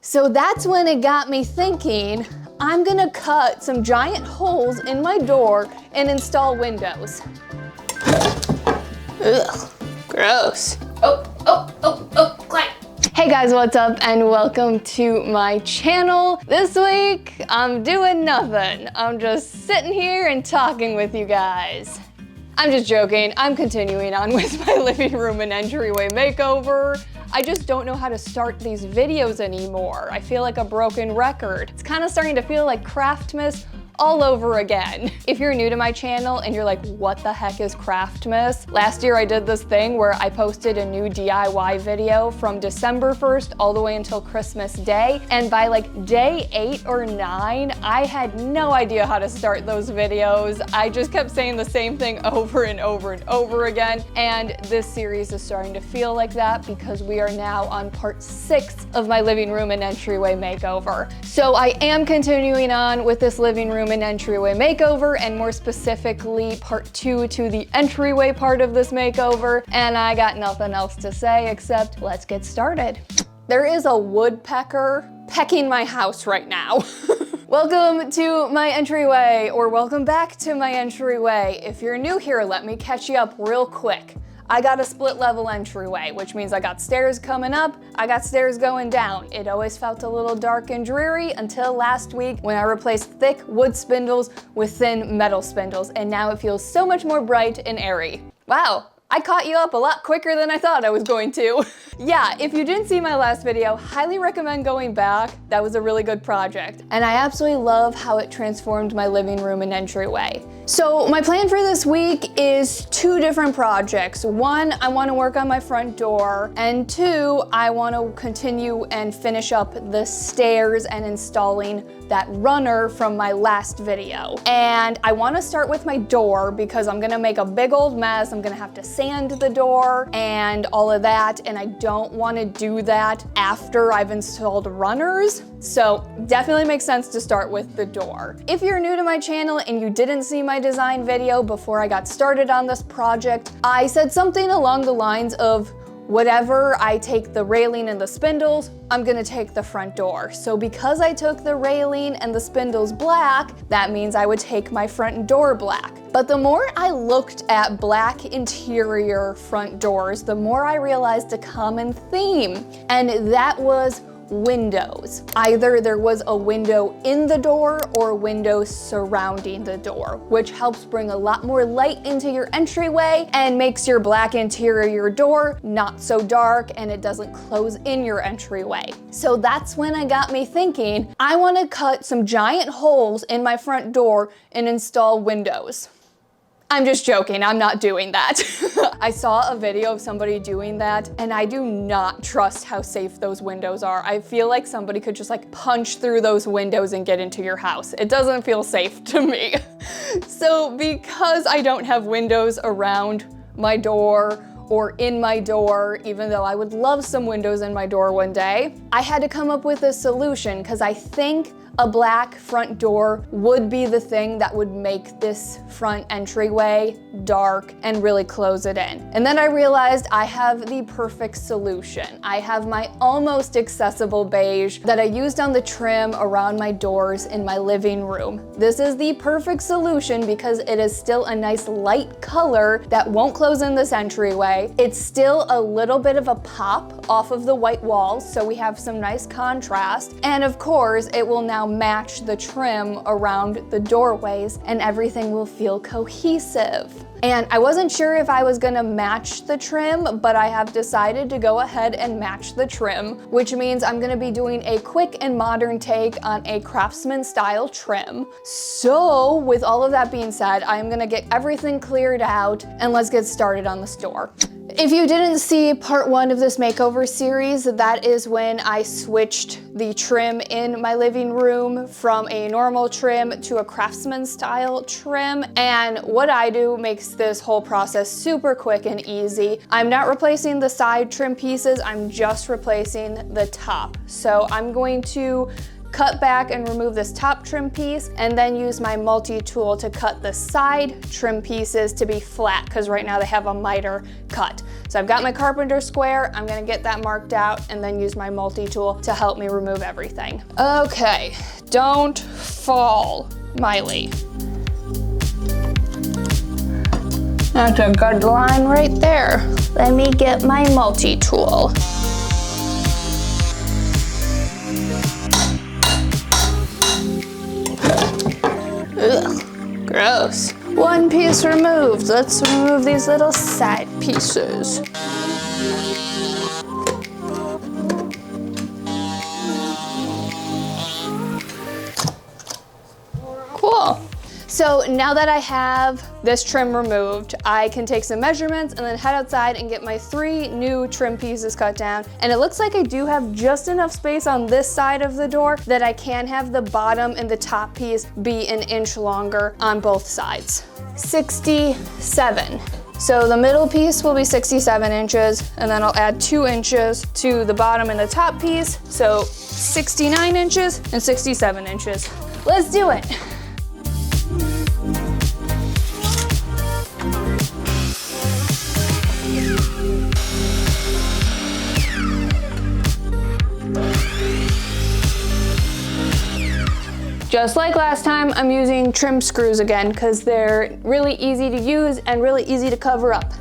So that's when it got me thinking, I'm gonna cut some giant holes in my door and install windows. Ugh, gross. Oh, Clay. Hey guys, what's up and welcome to my channel. This week, I'm doing nothing. I'm just sitting here and talking with you guys. I'm just joking. I'm continuing on with my living room and entryway makeover. I just don't know how to start these videos anymore. I feel like a broken record. It's kind of starting to feel like Craftmas all over again. If you're new to my channel and you're like, what the heck is Craftmas? Last year I did this thing where I posted a new DIY video from December 1st all the way until Christmas Day. And by like day 8 or 9, I had no idea how to start those videos. I just kept saying the same thing over and over and over again. And this series is starting to feel like that because we are now on part 6 of my living room and entryway makeover. So I am continuing on with this living room and entryway makeover, and more specifically part 2 to the entryway part of this makeover, and I got nothing else to say except let's get started. There is a woodpecker pecking my house right now. Welcome to my entryway, or welcome back to my entryway. If you're new here, let me catch you up real quick. I got a split level entryway, which means I got stairs coming up, I got stairs going down. It always felt a little dark and dreary until last week when I replaced thick wood spindles with thin metal spindles, and now it feels so much more bright and airy. Wow. I caught you up a lot quicker than I thought I was going to. Yeah, if you didn't see my last video, highly recommend going back. That was a really good project. And I absolutely love how it transformed my living room and entryway. So my plan for this week is 2 different projects. 1, I want to work on my front door, and 2, I want to continue and finish up the stairs and installing that runner from my last video. And I want to start with my door because I'm gonna make a big old mess. I'm gonna have to sand the door and all of that, and I don't want to do that after I've installed runners. So definitely makes sense to start with the door. If you're new to my channel and you didn't see my design video before I got started on this project, I said something along the lines of, whatever I take the railing and the spindles, I'm gonna take the front door. So because I took the railing and the spindles black, that means I would take my front door black. But the more I looked at black interior front doors, the more I realized a common theme, and that was windows. Either there was a window in the door or windows surrounding the door, which helps bring a lot more light into your entryway and makes your black interior door not so dark, and it doesn't close in your entryway. So that's when it got me thinking, I want to cut some giant holes in my front door and install windows. I'm just joking, I'm not doing that. I saw a video of somebody doing that, and I do not trust how safe those windows are. I feel like somebody could just like punch through those windows and get into your house. It doesn't feel safe to me. So because I don't have windows around my door or in my door, even though I would love some windows in my door one day, I had to come up with a solution because I think a black front door would be the thing that would make this front entryway dark and really close it in. And then I realized I have the perfect solution. I have my almost accessible beige that I used on the trim around my doors in my living room. This is the perfect solution because it is still a nice light color that won't close in this entryway. It's still a little bit of a pop off of the white walls, so we have some nice contrast. And of course, it will now match the trim around the doorways and everything will feel cohesive. And I wasn't sure if I was gonna match the trim, but I have decided to go ahead and match the trim, which means I'm gonna be doing a quick and modern take on a craftsman style trim. So with all of that being said, I'm gonna get everything cleared out and let's get started on the store. If you didn't see part 1 of this makeover series, that is when I switched the trim in my living room from a normal trim to a craftsman style trim. And what I do makes this whole process super quick and easy. I'm not replacing the side trim pieces, I'm just replacing the top. So I'm going to cut back and remove this top trim piece, and then use my multi-tool to cut the side trim pieces to be flat, because right now they have a miter cut. So I've got my carpenter square. I'm gonna get that marked out and then use my multi-tool to help me remove everything. Okay, don't fall, Miley. That's a good line right there. Let me get my multi-tool. Ugh, gross. One piece removed. Let's remove these little side pieces. Cool. So now that I have this trim removed, I can take some measurements and then head outside and get my 3 new trim pieces cut down. And it looks like I do have just enough space on this side of the door that I can have the bottom and the top piece be an inch longer on both sides. 67. So the middle piece will be 67 inches, and then I'll add 2 inches to the bottom and the top piece. So 69 inches and 67 inches. Let's do it. Just like last time, I'm using trim screws again because they're really easy to use and really easy to cover up.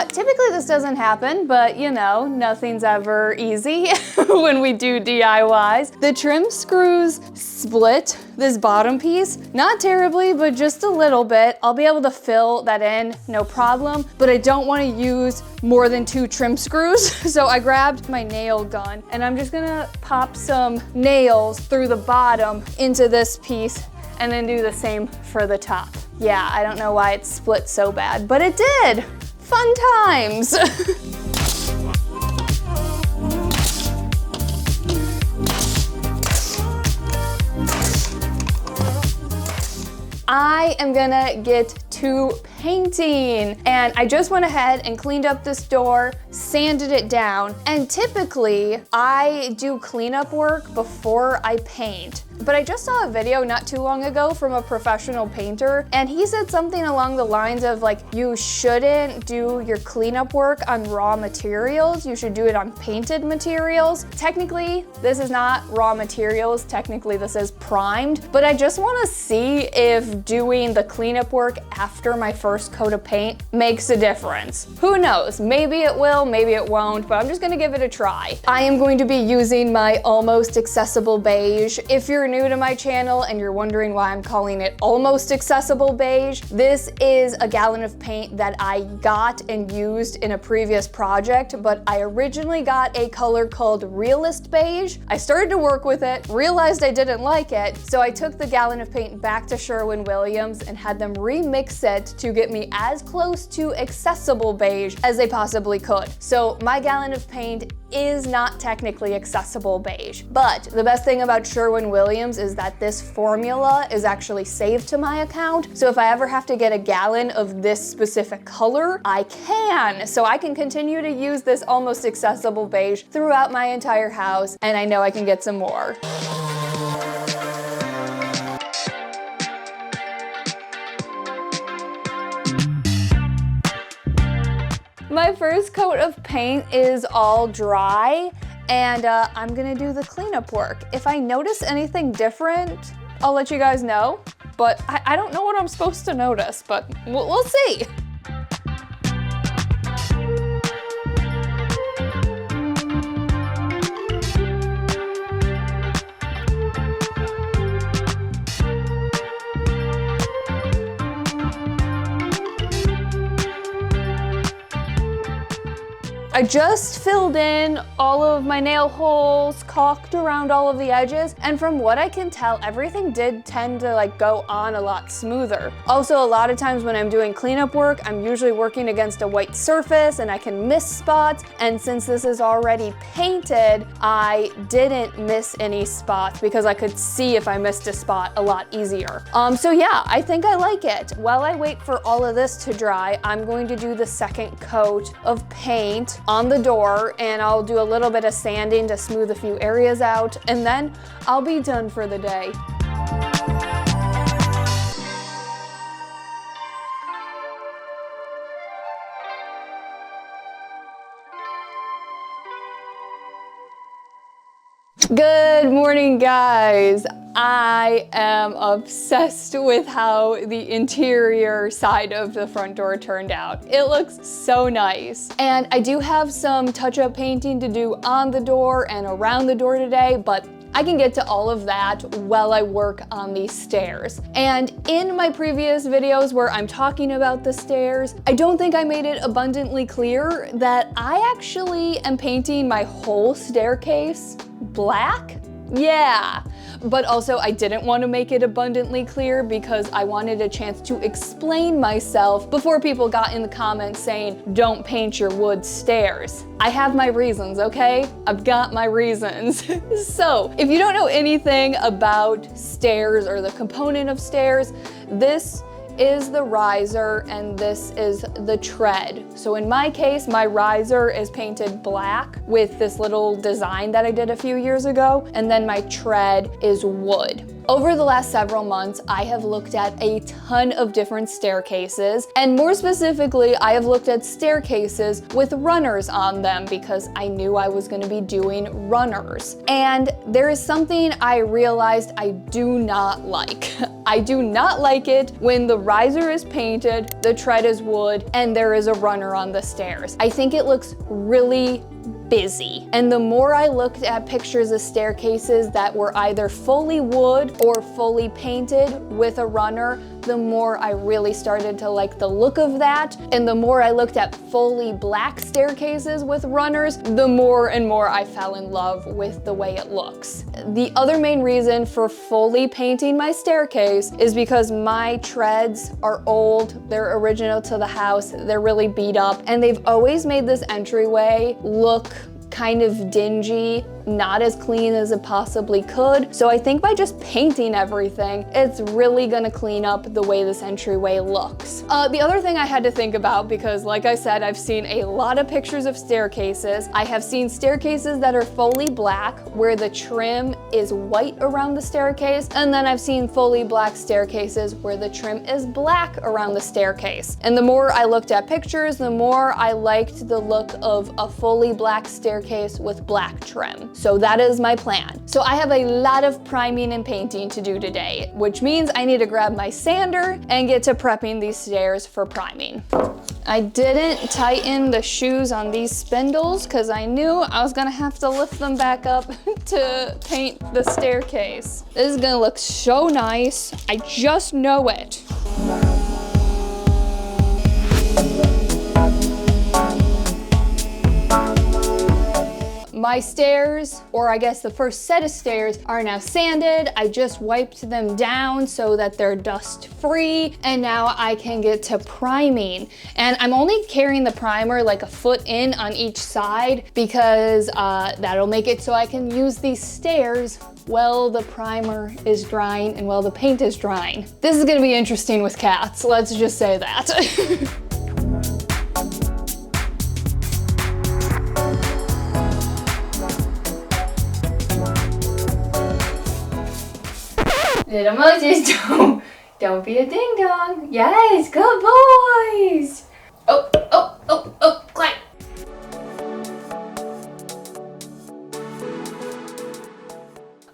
Typically this doesn't happen, but you know, nothing's ever easy when we do DIYs. The trim screws split this bottom piece, not terribly, but just a little bit. I'll be able to fill that in, no problem, but I don't want to use more than 2 trim screws. So I grabbed my nail gun and I'm just gonna pop some nails through the bottom into this piece and then do the same for the top. Yeah, I don't know why it split so bad, but it did. Fun times. I am gonna get to painting, and I just went ahead and cleaned up this door, sanded it down, and typically I do cleanup work before I paint. But I just saw a video not too long ago from a professional painter, and he said something along the lines of like, you shouldn't do your cleanup work on raw materials, you should do it on painted materials. Technically, this is not raw materials, technically this is primed, but I just wanna see if doing the cleanup work after my first coat of paint makes a difference. Who knows, maybe it will, maybe it won't, but I'm just gonna give it a try. I am going to be using my Almost Accessible Beige. If you're new to my channel and you're wondering why I'm calling it Almost Accessible Beige, this is a gallon of paint that I got and used in a previous project, but I originally got a color called Realist Beige. I started to work with it, realized I didn't like it, so I took the gallon of paint back to Sherwin-Williams and had them remix it to get me as close to accessible beige as they possibly could. So my gallon of paint is not technically accessible beige, but the best thing about Sherwin-Williams is that this formula is actually saved to my account. So if I ever have to get a gallon of this specific color, I can. So I can continue to use this Almost Accessible Beige throughout my entire house, and I know I can get some more. My first coat of paint is all dry, and I'm gonna do the cleanup work. If I notice anything different, I'll let you guys know, but I don't know what I'm supposed to notice, but we'll see. I just filled in all of my nail holes, caulked around all of the edges, and from what I can tell, everything did tend to like go on a lot smoother. Also, a lot of times when I'm doing cleanup work, I'm usually working against a white surface and I can miss spots, and since this is already painted, I didn't miss any spots because I could see if I missed a spot a lot easier. So yeah, I think I like it. While I wait for all of this to dry, I'm going to do the second coat of paint on the door, and I'll do a little bit of sanding to smooth a few areas out, and then I'll be done for the day. Good morning, guys. I am obsessed with how the interior side of the front door turned out. It looks so nice. And I do have some touch-up painting to do on the door and around the door today, but I can get to all of that while I work on these stairs. And in my previous videos where I'm talking about the stairs, I don't think I made it abundantly clear that I actually am painting my whole staircase black. Yeah, but also I didn't want to make it abundantly clear because I wanted a chance to explain myself before people got in the comments saying, don't paint your wood stairs. I have my reasons, okay? I've got my reasons. So, if you don't know anything about stairs or the component of stairs, this is the riser and this is the tread. So in my case, my riser is painted black with this little design that I did a few years ago, and then my tread is wood. Over the last several months, I have looked at a ton of different staircases, and more specifically, I have looked at staircases with runners on them because I knew I was gonna be doing runners. And there is something I realized I do not like. I do not like it when the riser is painted, the tread is wood, and there is a runner on the stairs. I think it looks really busy. And the more I looked at pictures of staircases that were either fully wood or fully painted with a runner, the more I really started to like the look of that. And the more I looked at fully black staircases with runners, the more and more I fell in love with the way it looks. The other main reason for fully painting my staircase is because my treads are old, they're original to the house, they're really beat up, and they've always made this entryway look kind of dingy, not as clean as it possibly could. So I think by just painting everything, it's really gonna clean up the way this entryway looks. The other thing I had to think about, because like I said, I've seen a lot of pictures of staircases. I have seen staircases that are fully black, where the trim is white around the staircase, and then I've seen fully black staircases where the trim is black around the staircase. And the more I looked at pictures, the more I liked the look of a fully black staircase with black trim. So that is my plan. So I have a lot of priming and painting to do today, which means I need to grab my sander and get to prepping these stairs for priming. I didn't tighten the shoes on these spindles because I knew I was gonna have to lift them back up to paint the staircase. This is gonna look so nice. I just know it. My stairs, or I guess the first set of stairs, are now sanded. I just wiped them down so that they're dust free, and now I can get to priming. And I'm only carrying the primer like a foot in on each side because that'll make it so I can use these stairs while the primer is drying and while the paint is drying. This is gonna be interesting with cats, let's just say that. Little Moses, don't be a ding dong. Yes, good boys. Oh, quiet.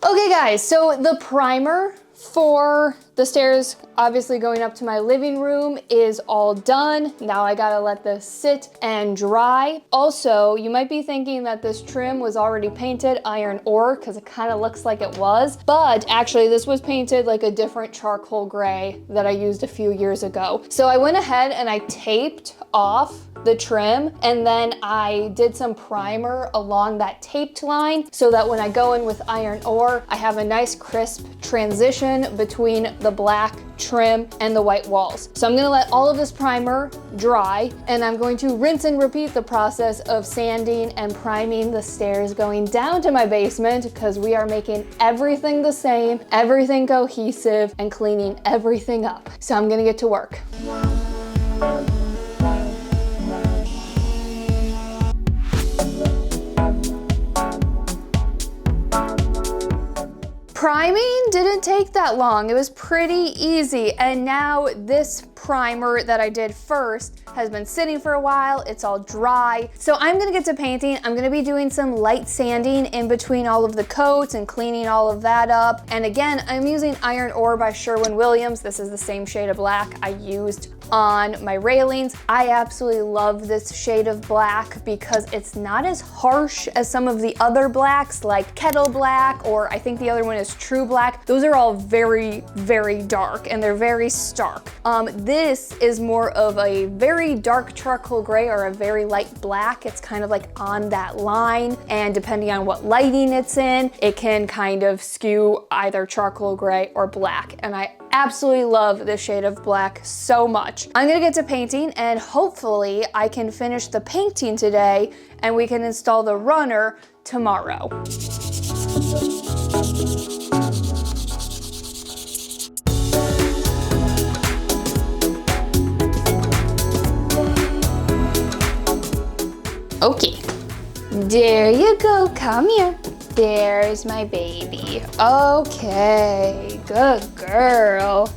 Okay guys, so the primer for the stairs obviously going up to my living room is all done. Now I gotta let this sit and dry. Also, you might be thinking that this trim was already painted iron ore because it kind of looks like it was, but actually this was painted like a different charcoal gray that I used a few years ago. So I went ahead and I taped off the trim, and then I did some primer along that taped line so that when I go in with iron ore, I have a nice crisp transition between the black trim and the white walls. So I'm gonna let all of this primer dry, and I'm going to rinse and repeat the process of sanding and priming the stairs going down to my basement, because we are making everything the same, everything cohesive, and cleaning everything up. So I'm gonna get to work. Priming didn't take that long. It was pretty easy. And now this primer that I did first has been sitting for a while. It's all dry. So I'm gonna get to painting. I'm gonna be doing some light sanding in between all of the coats and cleaning all of that up. And again, I'm using Iron Ore by Sherwin-Williams. This is the same shade of black I used on my railings. I absolutely love this shade of black because it's not as harsh as some of the other blacks like Kettle Black, or I think the other one is True Black. Those are all very, very dark and they're very stark. This is more of a very dark charcoal gray or a very light black. It's kind of like on that line, and depending on what lighting it's in, it can kind of skew either charcoal gray or black. And I absolutely love this shade of black so much. I'm gonna get to painting, and hopefully I can finish the painting today and we can install the runner tomorrow. Okay, there you go, come here. There's my baby. Okay, good girl.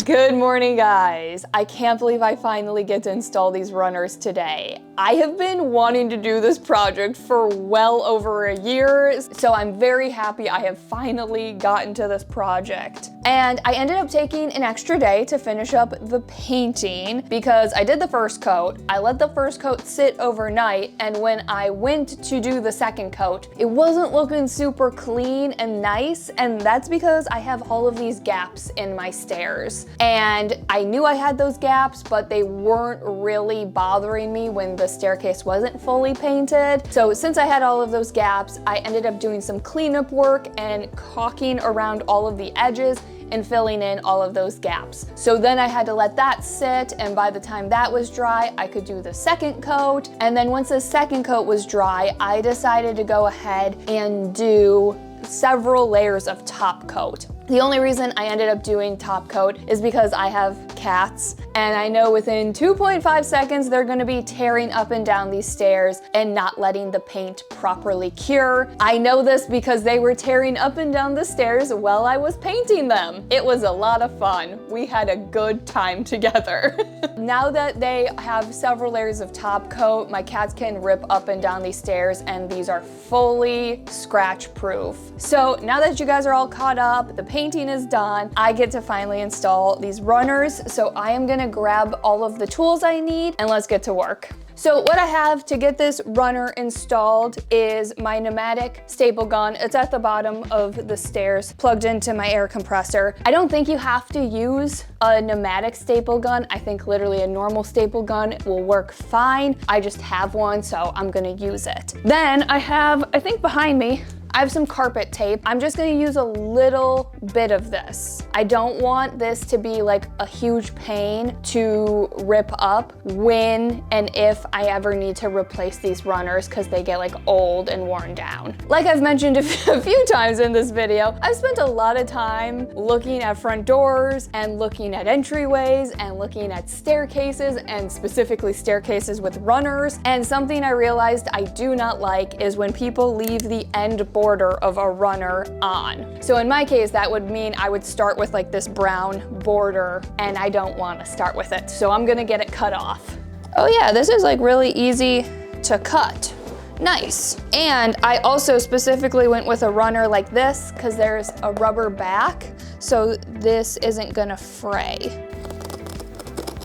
Good morning, guys. I can't believe I finally get to install these runners today. I have been wanting to do this project for well over a year, so I'm very happy I have finally gotten to this project. And I ended up taking an extra day to finish up the painting because I did the first coat. I let the first coat sit overnight, and when I went to do the second coat, it wasn't looking super clean and nice, and that's because I have all of these gaps in my stairs. And I knew I had those gaps, but they weren't really bothering me when the staircase wasn't fully painted. So since I had all of those gaps, I ended up doing some cleanup work and caulking around all of the edges and filling in all of those gaps. So then I had to let that sit, and by the time that was dry, I could do the second coat. And then once the second coat was dry, I decided to go ahead and do several layers of top coat. The only reason I ended up doing top coat is because I have cats, and I know within 2.5 seconds they're gonna be tearing up and down these stairs and not letting the paint properly cure. I know this because they were tearing up and down the stairs while I was painting them. It was a lot of fun. We had a good time together. Now that they have several layers of top coat, my cats can rip up and down these stairs, and these are fully scratch proof. So now that you guys are all caught up, the painting is done, I get to finally install these runners. So I am gonna grab all of the tools I need and let's get to work. So what I have to get this runner installed is my pneumatic staple gun. It's at the bottom of the stairs, plugged into my air compressor. I don't think you have to use a pneumatic staple gun. I think literally a normal staple gun will work fine. I just have one, so I'm gonna use it. Then I have, I think behind me, I have some carpet tape. I'm just gonna use a little bit of this. I don't want this to be like a huge pain to rip up when and if I ever need to replace these runners, because they get like old and worn down. Like I've mentioned a few times in this video, I've spent a lot of time looking at front doors and looking at entryways and looking at staircases, and specifically staircases with runners. And something I realized I do not like is when people leave the end border of a runner on. So in my case, that would mean I would start with like this brown border, and I don't want to start with it. So I'm gonna get it cut off. Oh yeah, this is like really easy to cut. Nice. And I also specifically went with a runner like this because there's a rubber back, so this isn't gonna fray.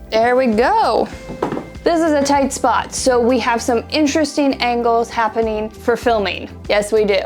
There we go. This is a tight spot, so we have some interesting angles happening for filming. Yes, we do.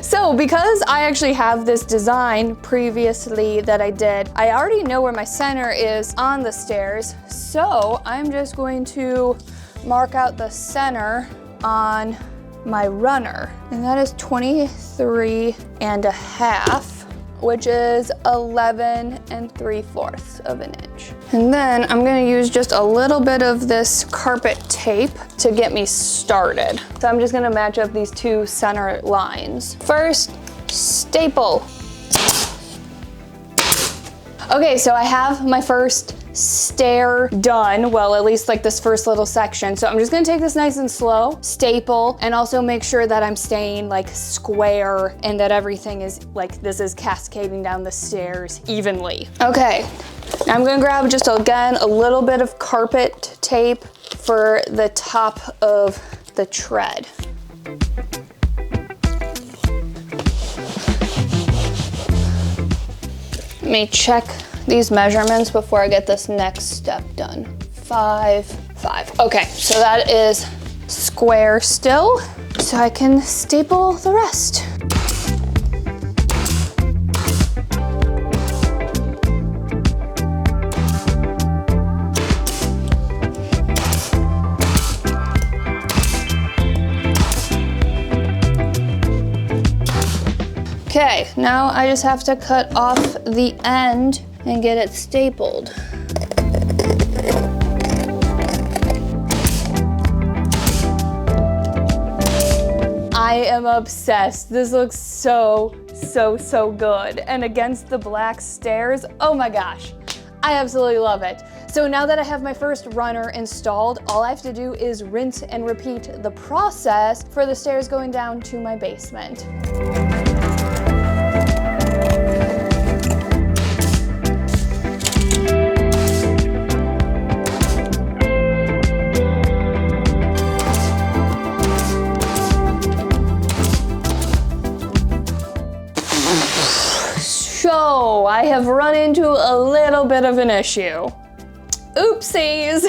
So because I actually have this design previously that I did, I already know where my center is on the stairs, so I'm just going to mark out the center on my runner, and that is 23.5, which is 11 3/4 of an inch. And then I'm gonna use just a little bit of this carpet tape to get me started. So I'm just gonna match up these two center lines. First, staple. Okay, so I have my first stair done. Well, at least like this first little section. So I'm just gonna take this nice and slow, staple, and also make sure that I'm staying like square and that everything is like, this is cascading down the stairs evenly. Okay, now I'm gonna grab just again, a little bit of carpet tape for the top of the tread. Let me check these measurements before I get this next step done. 5, 5. Okay, so that is square still, so I can staple the rest. Okay, now I just have to cut off the end and get it stapled. I am obsessed. This looks so good. And against the black stairs, oh my gosh, I absolutely love it. So now that I have my first runner installed, all I have to do is rinse and repeat the process for the stairs going down to my basement. So I have run into a little bit of an issue. Oopsies.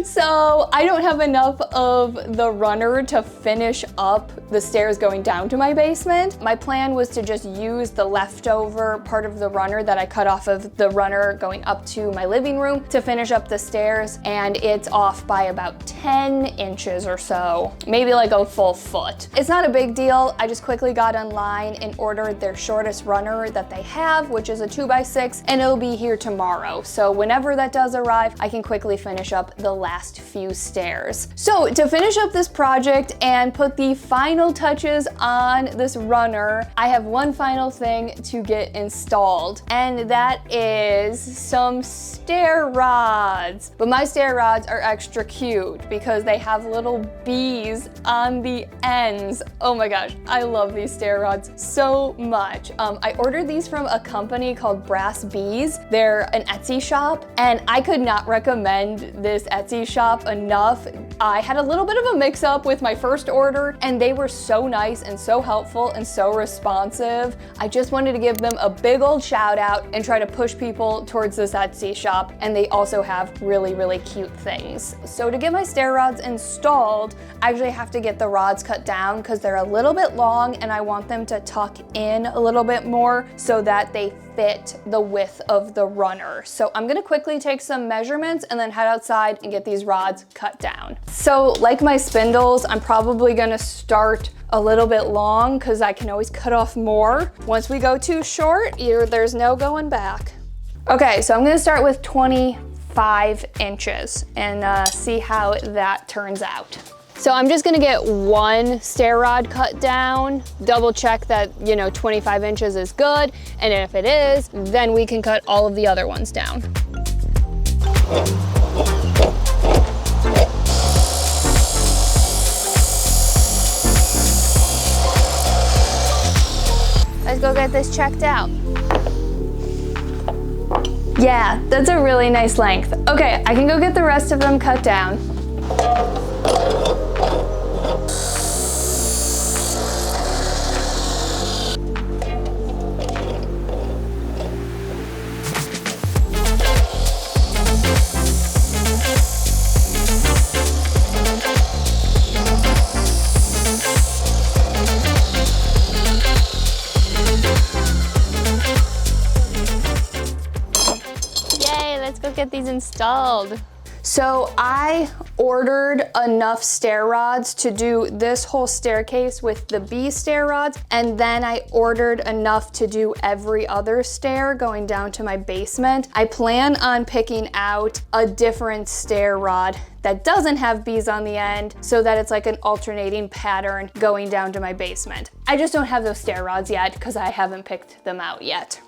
So I don't have enough of the runner to finish up the stairs going down to my basement. My plan was to just use the leftover part of the runner that I cut off of the runner going up to my living room to finish up the stairs, and it's off by about 10 inches or so, maybe like a full foot. It's not a big deal. I just quickly got online and ordered their shortest runner that they have, which is a 2x6, and it'll be here tomorrow. So whenever that does arrive, I can quickly finish up the last few stairs. So to finish up this project and put the final touches on this runner, I have one final thing to get installed, and that is some stair rods. But my stair rods are extra cute because they have little bees on the ends. Oh my gosh, I love these stair rods so much. I ordered these from a company called Brass Bees. They're an Etsy shop, and I could not recommend this Etsy shop enough. I had a little bit of a mix-up with my first order, and they were so nice and so helpful and so responsive. I just wanted to give them a big old shout out and try to push people towards this Etsy shop, and they also have really cute things. So to get my stair rods installed, I actually have to get the rods cut down because they're a little bit long and I want them to tuck in a little bit more so that they fit the width of the runner. So I'm gonna quickly take some measurements and then head outside and get these rods cut down. So like my spindles, I'm probably gonna start a little bit long because I can always cut off more. Once we go too short, there's no going back. Okay, so I'm gonna start with 25 inches and see how that turns out. So I'm just gonna get one stair rod cut down, double check that, 25 inches is good, and if it is, then we can cut all of the other ones down. Let's go get this checked out. Yeah, that's a really nice length. Okay, I can go get the rest of them cut down. rods installed. So I ordered enough stair rods to do this whole staircase with the beige stair rods, and then I ordered enough to do every other stair going down to my basement. I plan on picking out a different stair rod that doesn't have bees on the end so that it's like an alternating pattern going down to my basement. I just don't have those stair rods yet because I haven't picked them out yet.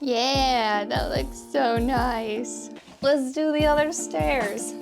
Yeah, that looks so nice. Let's do the other stairs.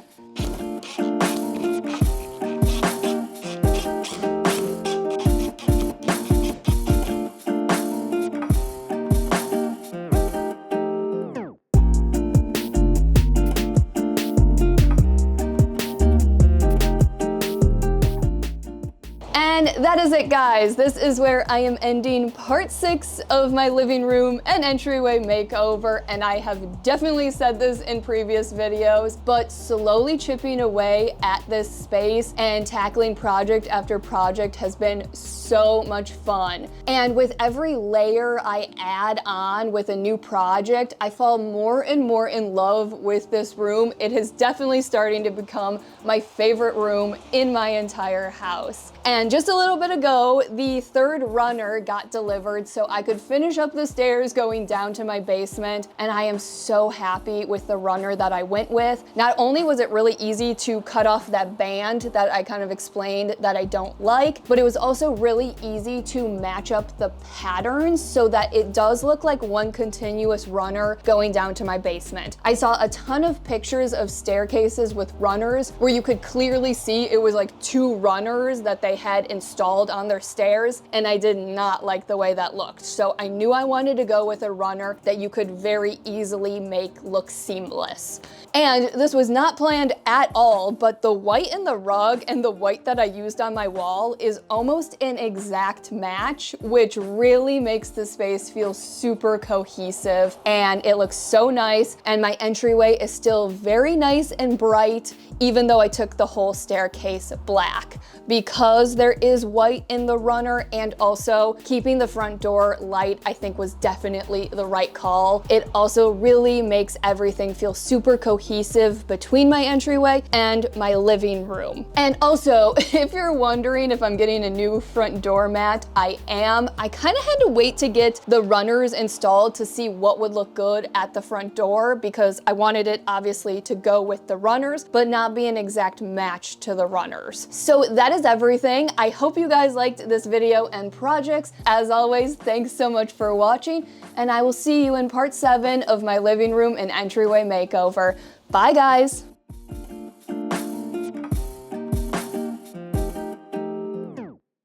And that is it, guys. This is where I am ending part 6 of my living room and entryway makeover, and I have definitely said this in previous videos, but slowly chipping away at this space and tackling project after project has been so much fun. And with every layer I add on with a new project, I fall more and more in love with this room. It is definitely starting to become my favorite room in my entire house. And just a little bit ago, the third runner got delivered so I could finish up the stairs going down to my basement, and I am so happy with the runner that I went with. Not only was it really easy to cut off that band that I kind of explained that I don't like, but it was also really easy to match up the patterns so that it does look like one continuous runner going down to my basement. I saw a ton of pictures of staircases with runners where you could clearly see it was like 2 runners that they had installed on their stairs, and I did not like the way that looked. So I knew I wanted to go with a runner that you could very easily make look seamless. And this was not planned at all, but the white in the rug and the white that I used on my wall is almost an exact match, which really makes the space feel super cohesive, and it looks so nice. And my entryway is still very nice and bright, even though I took the whole staircase black, because there is white in the runner, and also keeping the front door light I think was definitely the right call. It also really makes everything feel super cohesive between my entryway and my living room. And also, if you're wondering if I'm getting a new front door mat, I am. I kind of had to wait to get the runners installed to see what would look good at the front door, because I wanted it obviously to go with the runners, but not be an exact match to the runners. So that is everything. I hope you guys liked this video and projects. As always, thanks so much for watching, and I will see you in part 7 of my living room and entryway makeover. Bye, guys.